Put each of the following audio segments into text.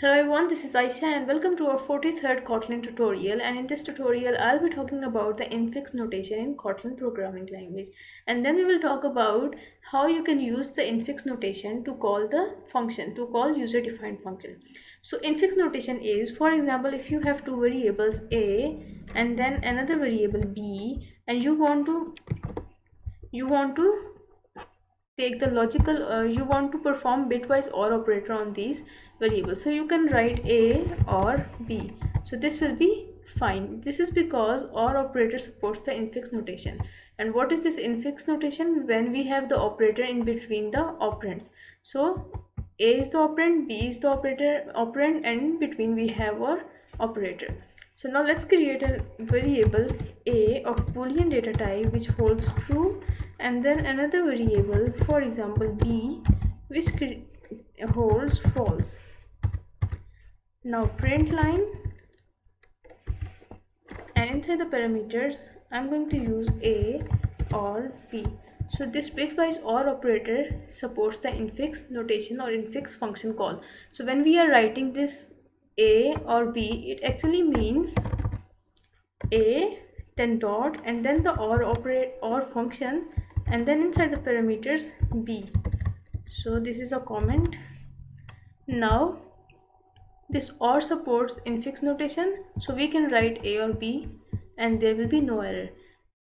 Hello everyone, this is Aisha and welcome to our 43rd Kotlin tutorial, and in this tutorial I'll be talking about the infix notation in Kotlin programming language, and then we will talk about how you can use the infix notation to call the function, to call user defined function. So infix notation is, for example, if you have two variables a and then another variable b, and you want to take the logical you want to perform bitwise OR operator on these variables, so you can write a or b. So this will be fine. This is because OR operator supports the infix notation. And what is this infix notation? When we have the operator in between the operands. So a is the operand, b is the operand, and in between we have our operator. So now let's create a variable a of boolean data type which holds true, and then another variable, for example b, which holds false. Now print line, and inside the parameters I'm going to use a or b. So this bitwise OR operator supports the infix notation or infix function call. So when we are writing this a or b, it actually means a, then dot, and then the OR function, and then inside the parameters b. So this is a comment. Now this OR supports infix notation, so we can write a or b and there will be no error.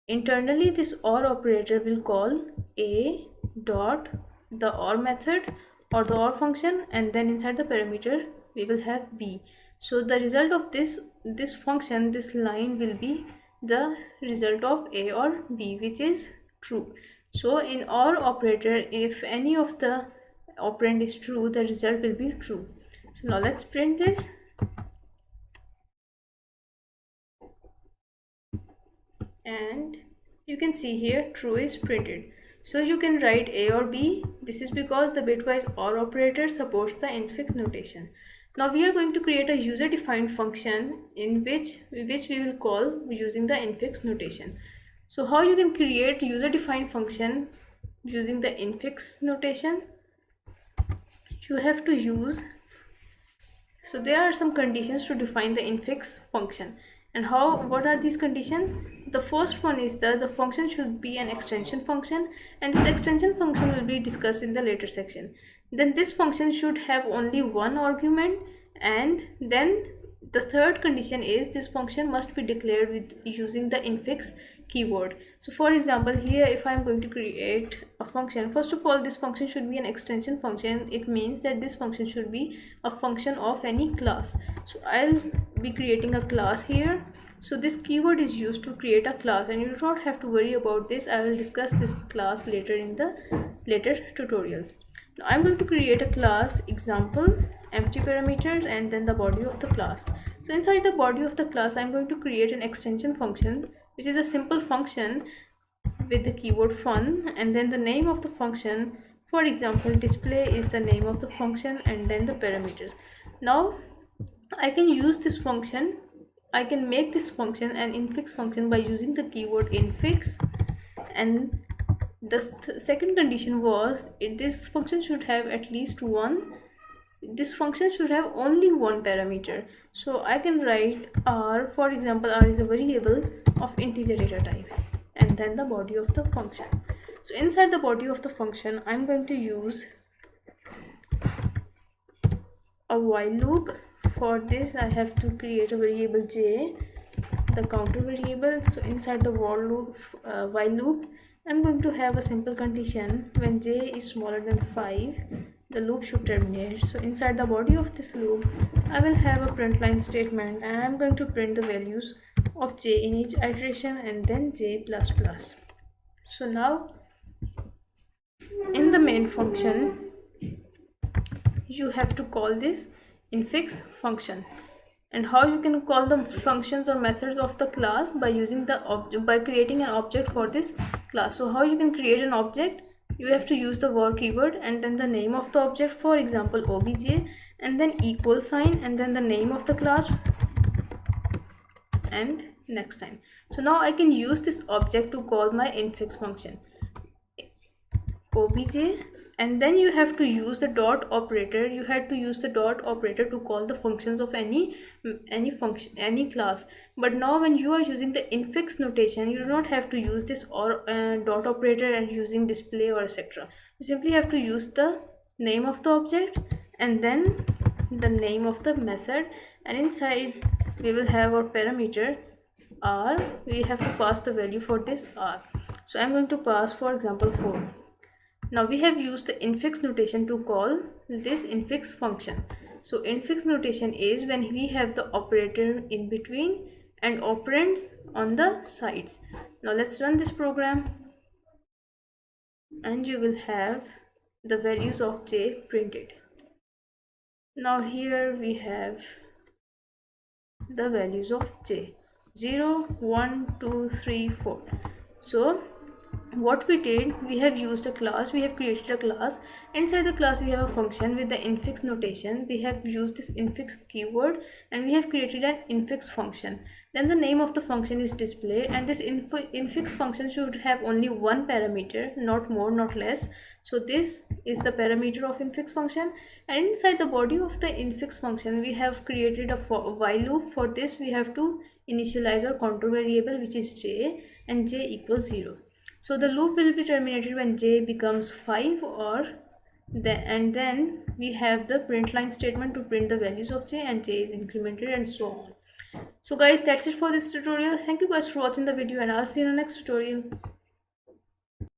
Internally this OR operator will call a dot the OR method or the OR function, and then inside the parameter we will have b. So the result of this function, this line, will be the result of a or b, which is true. So in OR operator, if any of the operand is true, the result will be true. So now let's print this. And you can see here true is printed. So you can write a or b. This is because the bitwise OR operator supports the infix notation. Now we are going to create a user defined function in which we will call using the infix notation. So how you can create user defined function using the infix notation? You have to use, so there are some conditions to define the infix function. And what are these conditions? The first one is that the function should be an extension function, and this extension function will be discussed in the later section. Then this function should have only one argument, and then the third condition is this function must be declared with using the infix keyword. So for example, here if I'm going to create a function, first of all this function should be an extension function. It means that this function should be a function of any class. So I'll be creating a class here. So this keyword is used to create a class, and you do not have to worry about this. I will discuss this class later in the later tutorials. Now I'm going to create a class example, empty parameters, and then the body of the class. So inside the body of the class I'm going to create an extension function, which is a simple function with the keyword fun, and then the name of the function, for example display, is the name of the function, and then the parameters. Now I can use this function, I can make this function an infix function by using the keyword infix. And the second condition was this function should have at least one, this function should have only one parameter. So I can write r, for example r is a variable of integer data type, and then the body of the function. So inside the body of the function I'm going to use a while loop. For this I have to create a variable j, the counter variable. So inside the while loop I'm going to have a simple condition: when j is smaller than 5, the loop should terminate. So inside the body of this loop I will have a print line statement, and I'm going to print the values of j in each iteration, and then j plus plus. So now in the main function you have to call this infix function. And how you can call the functions or methods of the class? By using the object, by creating an object for this class. So how you can create an object? You have to use the var keyword, and then the name of the object, for example obj, and then equal sign, and then the name of the class, and next time. So now I can use this object to call my infix function obj and then you have to use the dot operator. You had to use the dot operator to call the functions of any function, any class. But now when you are using the infix notation, you do not have to use this or dot operator and using display or etc. You simply have to use the name of the object and then the name of the method, and inside we will have our parameter r. We have to pass the value for this r. So I'm going to pass, for example, 4. Now we have used the infix notation to call this infix function. So infix notation is when we have the operator in between and operands on the sides. Now let's run this program and you will have the values of j printed. Now here we have the values of j: 0, 1, 2, 3, 4. So what we did, we have used a class, we have created a class. Inside the class we have a function with the infix notation. We have used this infix keyword and we have created an infix function. Then the name of the function is display, and this infix function should have only one parameter, not more, not less. So this is the parameter of infix function, and inside the body of the infix function we have created a while loop. For this we have to initialize our contour variable, which is j, and j equals 0. So the loop will be terminated when j becomes 5 and then we have the print line statement to print the values of j, and j is incremented and so on. So guys, that's it for this tutorial. Thank you guys for watching the video, and I'll see you in the next tutorial.